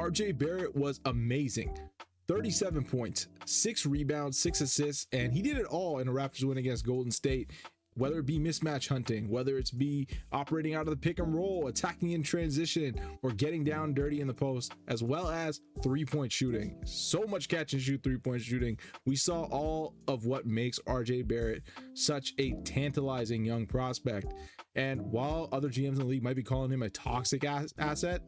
RJ Barrett was amazing. 37 points, 6 rebounds, 6 assists, and he did it all in a Raptors win against Golden State. Whether it be mismatch hunting, whether it's be operating out of the pick and roll, attacking in transition, or getting down dirty in the post, as well as 3-point shooting. So much catch and shoot 3-point shooting. We saw all of what makes RJ Barrett such a tantalizing young prospect. And while other GMs in the league might be calling him a toxic asset,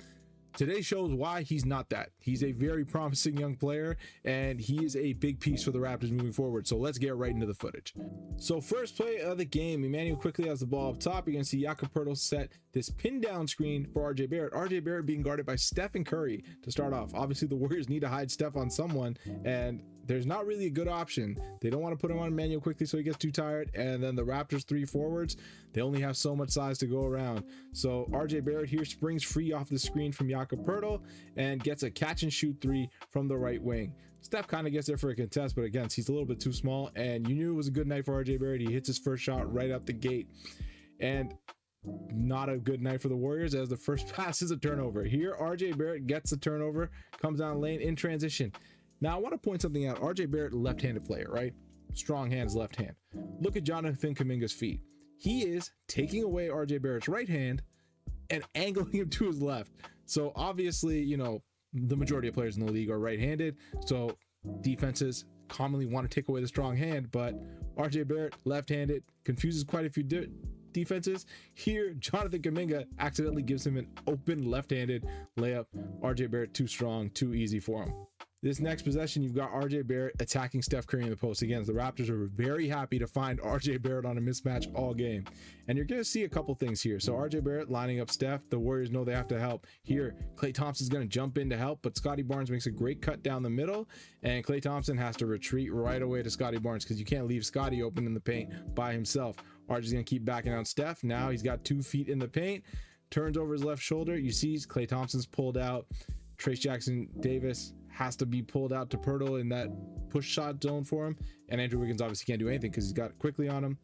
today shows why he's not that. He's a very promising young player, and he is a big piece for the Raptors moving forward. So let's get right into the footage. So first play of the game, Emmanuel quickly has the ball up top. You're going to see Jakob Poeltl set this pin down screen for RJ Barrett. RJ Barrett being guarded by Steph and Curry to start off. Obviously, the Warriors need to hide Steph on someone, and there's not really a good option. They don't want to put him on Emmanuel quickly so he gets too tired, and then the Raptors 3 forwards, they only have so much size to go around. So RJ Barrett here springs free off the screen from Jakob Poeltl and gets a catch and shoot 3 from the right wing. Steph kind of gets there for a contest, but again, he's a little bit too small, and you knew it was a good night for RJ Barrett. He hits his first shot right out the gate, and not a good night for the Warriors as the first pass is a turnover. Here RJ Barrett gets the turnover, comes down lane in transition. Now I want to point something out. RJ Barrett, left-handed player, right? Strong hands, left hand. Look at Jonathan Kuminga's feet. He is taking away RJ Barrett's right hand and angling him to his left. So obviously, you know, the majority of players in the league are right-handed, so defenses commonly want to take away the strong hand, but RJ Barrett, left-handed, confuses quite a few defenses. Here Jonathan Kuminga accidentally gives him an open left-handed layup. RJ Barrett too strong, too easy for him. This next possession, you've got RJ Barrett attacking Steph Curry in the post. Again, the Raptors are very happy to find RJ Barrett on a mismatch all game. And you're going to see a couple things here. So RJ Barrett lining up Steph. The Warriors know they have to help. Here, Klay Thompson's going to jump in to help, but Scottie Barnes makes a great cut down the middle, and Klay Thompson has to retreat right away to Scottie Barnes because you can't leave Scottie open in the paint by himself. RJ's going to keep backing out Steph. Now he's got 2 feet in the paint, turns over his left shoulder. You see Klay Thompson's pulled out. Trayce Jackson-Davis has to be pulled out to Poeltl in that push shot zone for him, and Andrew Wiggins obviously can't do anything because he's got it quickly on him,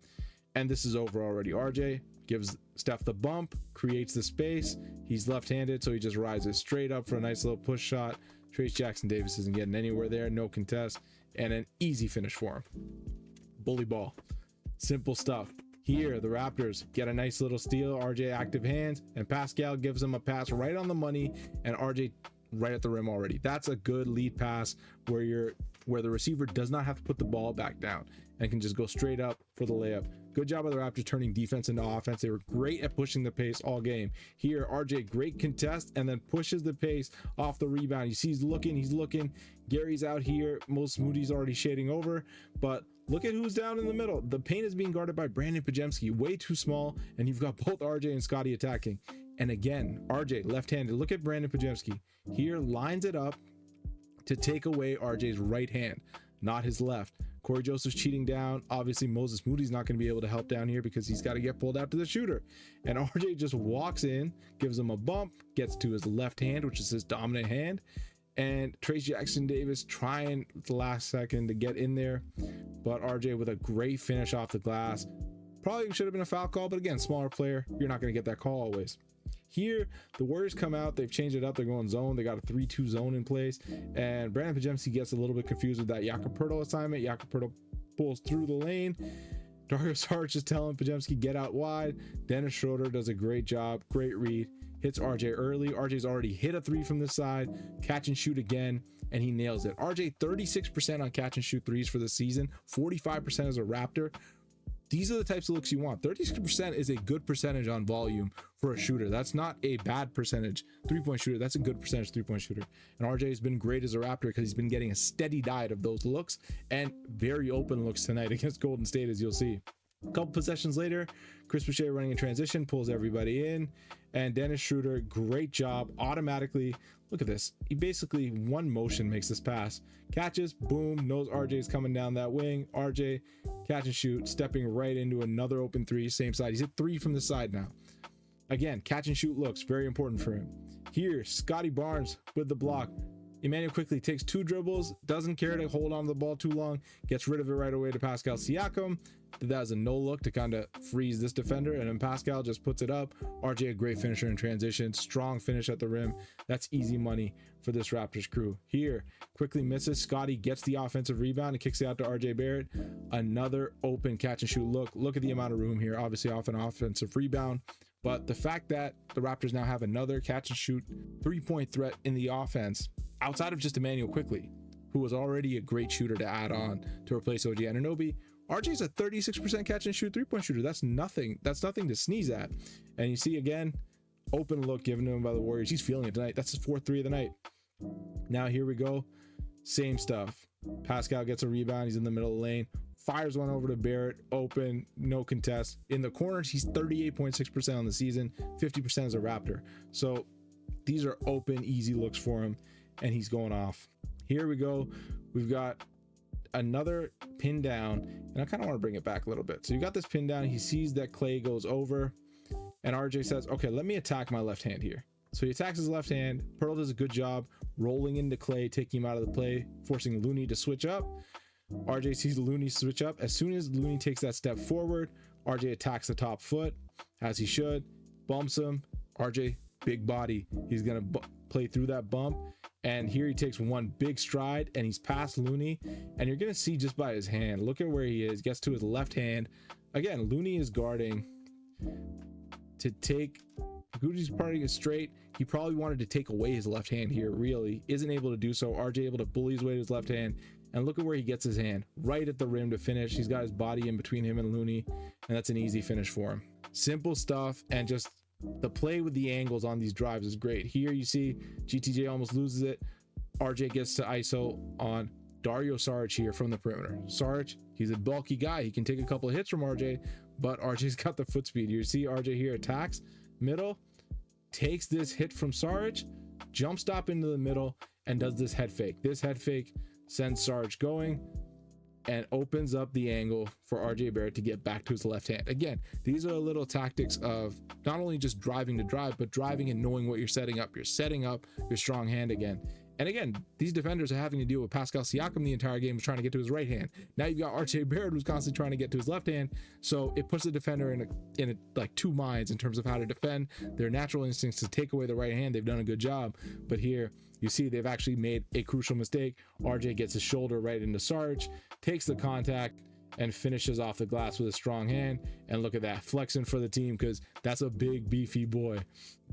and this is over already. RJ gives Steph the bump, creates the space. He's left-handed, so he just rises straight up for a nice little push shot. Trayce Jackson-Davis isn't getting anywhere there, no contest, and an easy finish for him. Bully ball, simple stuff. Here the Raptors get a nice little steal. RJ active hands, and Pascal gives him a pass right on the money, and RJ right at the rim already. That's a good lead pass where the receiver does not have to put the ball back down and can just go straight up for the layup. Good job by the Raptors turning defense into offense. They were great at pushing the pace all game. Here RJ, great contest, and then pushes the pace off the rebound. You see he's looking. Gary's out here. Most Moody's already shading over, but look at who's down in the middle. The paint is being guarded by Brandon Pajemski, way too small, and you've got both RJ and Scottie attacking. And again, RJ left-handed. Look at Brandon Pajemski here, lines it up to take away RJ's right hand, not his left. Corey Joseph's cheating down. Obviously Moses Moody's not going to be able to help down here because he's got to get pulled out to the shooter, and RJ just walks in, gives him a bump, gets to his left hand, which is his dominant hand, and Trayce Jackson-Davis trying the last second to get in there, but RJ with a great finish off the glass. Probably should have been a foul call, but again, smaller player, you're not going to get that call always. Here the Warriors come out, they've changed it up, they're going zone, they got a 3-2 zone in place, and Brandon Pajemski gets a little bit confused with that Jakob Poeltl assignment. Jakob Poeltl pulls through the lane. Dario Saric is telling Pajemski get out wide. Dennis Schroeder does a great job, great read, hits RJ early. RJ's already hit a 3 from this side, catch and shoot again, and he nails it. RJ 36% on catch and shoot 3s for the season, 45% as a Raptor. These are the types of looks you want. 36% is a good percentage on volume for a shooter. That's not a bad percentage. 3-point shooter, that's a good percentage 3-point shooter. And RJ has been great as a Raptor because he's been getting a steady diet of those looks and very open looks tonight against Golden State, as you'll see. A couple possessions later, Chris Boucher running in transition, pulls everybody in, and Dennis Schroeder, great job, automatically, look at this, he basically one motion makes this pass, catches, boom, knows RJ's coming down that wing, RJ catch and shoot, stepping right into another open 3, same side. He's hit 3 from the side now. Again, catch and shoot looks very important for him. Here Scottie Barnes with the block, Emmanuel quickly takes 2 dribbles, doesn't care to hold on to the ball too long, gets rid of it right away to Pascal Siakam. That was a no look to kind of freeze this defender, and then Pascal just puts it up. RJ, a great finisher in transition, strong finish at the rim. That's easy money for this Raptors crew. Here, quickly misses. Scotty gets the offensive rebound and kicks it out to RJ Barrett. Another open catch and shoot look. Look at the amount of room here, obviously off an offensive rebound. But the fact that the Raptors now have another catch and shoot 3-point threat in the offense, outside of just Emmanuel quickly, who was already a great shooter to add on to replace OG Anunoby, RJ's a 36% catch and shoot 3-point shooter. That's nothing to sneeze at. And you see again, open look given to him by the Warriors. He's feeling it tonight. That's his 4th 3 of the night. Now here we go. Same stuff. Pascal gets a rebound. He's in the middle of the lane. Fires one over to Barrett. Open, no contest. In the corners, he's 38.6% on the season. 50% as a Raptor. So these are open, easy looks for him. And he's going off. Here we go. We've got another pin down, and I kind of want to bring it back a little bit. So you got this pin down. He sees that Klay goes over, and RJ says, okay, let me attack my left hand here. So he attacks his left hand. Pearl does a good job rolling into Klay, taking him out of the play, forcing Looney to switch up. RJ sees Looney switch up. As soon as Looney takes that step forward, RJ attacks the top foot, as he should, bumps him. RJ, big body. He's gonna play through that bump. And here he takes one big stride and he's past Looney, and you're going to see just by his hand, look at where he is, gets to his left hand. Again, Looney is guarding to take, Gucci's parting it straight. He probably wanted to take away his left hand here, really isn't able to do so. RJ able to bully his way to his left hand, and look at where he gets his hand, right at the rim to finish. He's got his body in between him and Looney, and that's an easy finish for him. Simple stuff, and just the play with the angles on these drives is great. Here you see GTJ almost loses it. RJ gets to ISO on Dario Saric here from the perimeter. Saric, he's a bulky guy. He can take a couple of hits from RJ, but RJ's got the foot speed. You see RJ here attacks middle, takes this hit from Saric, jump stop into the middle, and does this head fake. This head fake sends Saric going and opens up the angle for RJ Barrett to get back to his left hand. Again, these are little tactics of not only just driving to drive, but driving and knowing what you're setting up. You're setting up your strong hand again. And again, these defenders are having to deal with Pascal Siakam the entire game, trying to get to his right hand. Now you've got RJ Barrett, who's constantly trying to get to his left hand. So it puts the defender in a like 2 minds in terms of how to defend. Their natural instincts to take away the right hand, they've done a good job. But here you see they've actually made a crucial mistake. RJ gets his shoulder right into Sarge, takes the contact, and finishes off the glass with a strong hand. And look at that, flexing for the team, because that's a big beefy boy.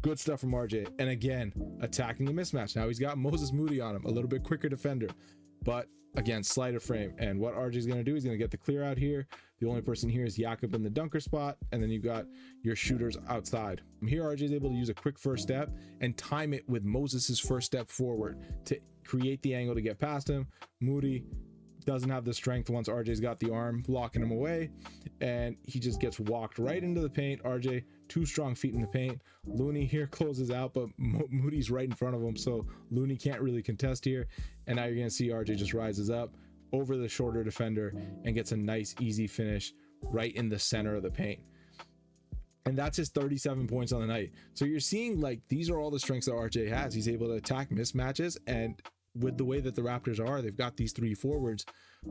Good stuff from RJ. And again, attacking the mismatch. Now he's got Moses Moody on him, a little bit quicker defender, but again, slighter frame. And what RJ is going to do, he's going to get the clear out here. The only person here is Jakob in the dunker spot, and then you've got your shooters outside. Here RJ is able to use a quick first step and time it with Moses's first step forward to create the angle to get past him. Moody doesn't have the strength once RJ's got the arm blocking him away, and he just gets walked right into the paint. RJ, 2 strong feet in the paint. Looney here closes out, but Moody's right in front of him, so Looney can't really contest here. And now you're going to see RJ just rises up over the shorter defender and gets a nice easy finish right in the center of the paint. And that's his 37 points on the night. So you're seeing, like, these are all the strengths that RJ has. He's able to attack mismatches, and with the way that the Raptors are, they've got these 3 forwards.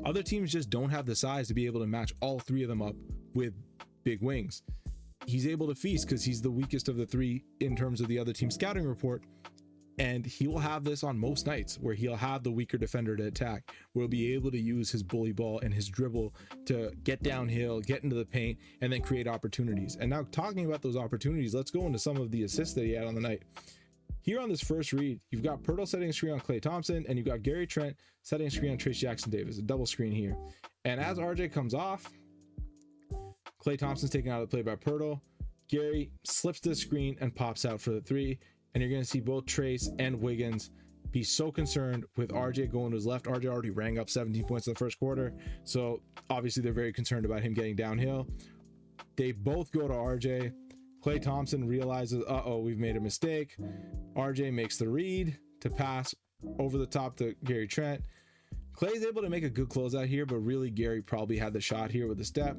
Other teams just don't have the size to be able to match all 3 of them up with big wings. He's able to feast because he's the weakest of the 3 in terms of the other team scouting report. And he will have this on most nights where he'll have the weaker defender to attack, where he'll be able to use his bully ball and his dribble to get downhill, get into the paint, and then create opportunities. And now, talking about those opportunities, let's go into some of the assists that he had on the night. Here on this first read, you've got Pirtle setting a screen on Klay Thompson, and you've got Gary Trent setting a screen on Trace Jackson Davis, a double screen here. And as RJ comes off, Klay Thompson's taken out of the play by Pirtle. Gary slips the screen and pops out for the 3. And you're going to see both Trace and Wiggins be so concerned with RJ going to his left. RJ already rang up 17 points in the first quarter, so obviously they're very concerned about him getting downhill. They both go to RJ. Klay Thompson realizes, we've made a mistake. RJ makes the read to pass over the top to Gary Trent. Klay's able to make a good closeout here, but really Gary probably had the shot here with the step.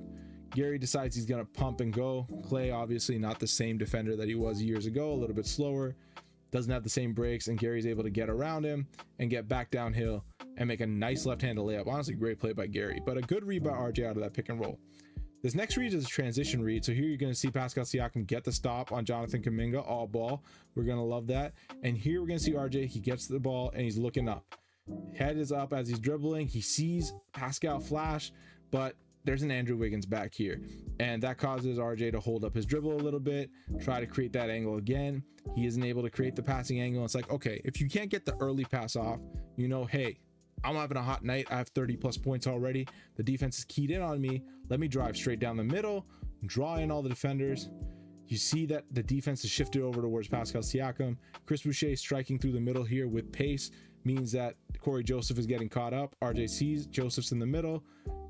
Gary decides he's going to pump and go. Klay, obviously not the same defender that he was years ago, a little bit slower. doesn't have the same breaks, and Gary's able to get around him and get back downhill and make a nice left-handed layup. Honestly, great play by Gary, but a good read by RJ out of that pick and roll. This next read is a transition read. So here you're going to see Pascal Siakam get the stop on Jonathan Kuminga, all ball. We're going to love that. And here we're going to see RJ, he gets the ball and he's looking up. Head is up as he's dribbling. He sees Pascal flash, but there's an Andrew Wiggins back here. And that causes RJ to hold up his dribble a little bit, try to create that angle again. He isn't able to create the passing angle. It's like, okay, if you can't get the early pass off, you know, hey, I'm having a hot night. I have 30 plus points already. The defense is keyed in on me. Let me drive straight down the middle, draw in all the defenders. You see that the defense has shifted over towards Pascal Siakam. Chris Boucher striking through the middle here with pace means that Corey Joseph is getting caught up. RJ sees Joseph's in the middle.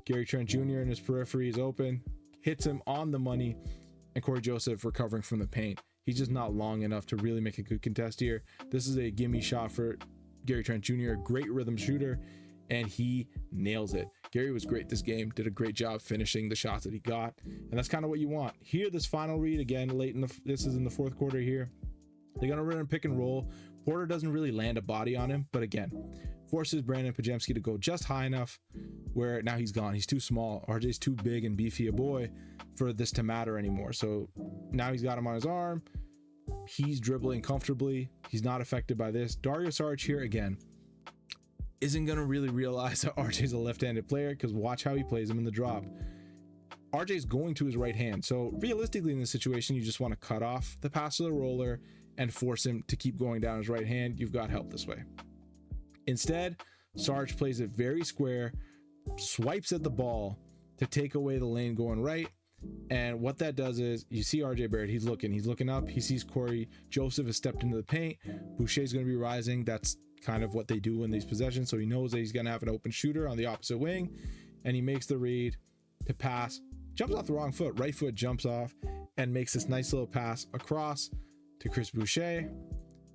Gary Trent Jr. in his periphery is open, hits him on the money, and Corey Joseph recovering from the paint. He's just not long enough to really make a good contest here. This is a gimme shot for Gary Trent Jr., a great rhythm shooter, and he nails it. Gary was great this game, did a great job finishing the shots that he got, and that's kind of what you want. Here, this final read, again, this is in the fourth quarter here. They're going to run a pick and roll. Porter doesn't really land a body on him, but again, forces Brandon Pajemski to go just high enough where now he's gone. He's too small. RJ's too big and beefy a boy for this to matter anymore. So now he's got him on his arm. He's dribbling comfortably. He's not affected by this. Dario Saric here again isn't going to really realize that RJ's a left-handed player, because watch how he plays him in the drop. RJ's going to his right hand. So realistically in this situation, you just want to cut off the pass to the roller and force him to keep going down his right hand. You've got help this way. Instead, Saric plays it very square, swipes at the ball to take away the lane going right. And what that does is you see RJ Barrett, he's looking up. He sees Corey Joseph has stepped into the paint. Boucher's going to be rising. That's kind of what they do in these possessions. So he knows that he's going to have an open shooter on the opposite wing, and he makes the read to pass, jumps off the wrong foot, right foot jumps off and makes this nice little pass across to Chris Boucher,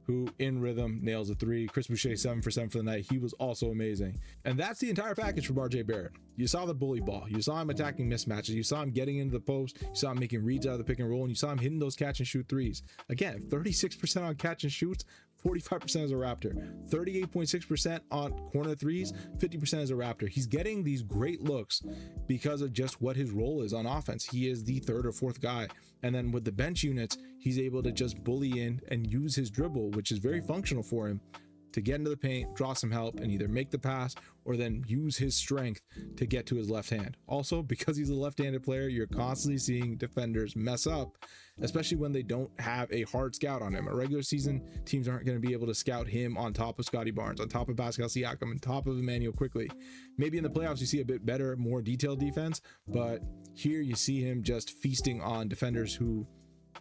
who in rhythm nails a three. Chris Boucher 7 for 7 for the night. He was also amazing. And that's the entire package from RJ Barrett. You saw the bully ball. You saw him attacking mismatches. You saw him getting into the post. You saw him making reads out of the pick and roll, and you saw him hitting those catch and shoot threes. Again, 36% on catch and shoots, 45% as a Raptor, 38.6% on corner threes, 50% as a Raptor. He's getting these great looks because of just what his role is on offense. He is the third or fourth guy. And then with the bench units, he's able to just bully in and use his dribble, which is very functional for him, to get into the paint, draw some help, and either make the pass or then use his strength to get to his left hand. Also, because he's a left-handed player, you're constantly seeing defenders mess up, especially when they don't have a hard scout on him. A regular season, teams aren't going to be able to scout him on top of Scotty Barnes, on top of Pascal Siakam, on top of Emmanuel Quickly. Maybe in the playoffs you see a bit better, more detailed defense, but here you see him just feasting on defenders who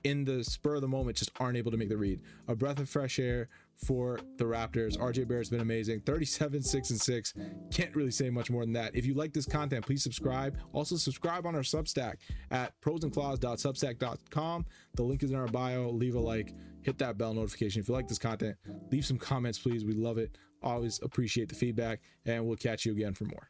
in the spur of the moment just aren't able to make the read. A breath of fresh air for the Raptors. RJ Barrett's been amazing. 37, 6 and 6. Can't really say much more than that. If you like this content, please subscribe. Also subscribe on our Substack at prosandclaws.substack.com. The link is in our bio. Leave a like, hit that bell notification. If you like this content, leave some comments, please. We love it. Always appreciate the feedback, and we'll catch you again for more.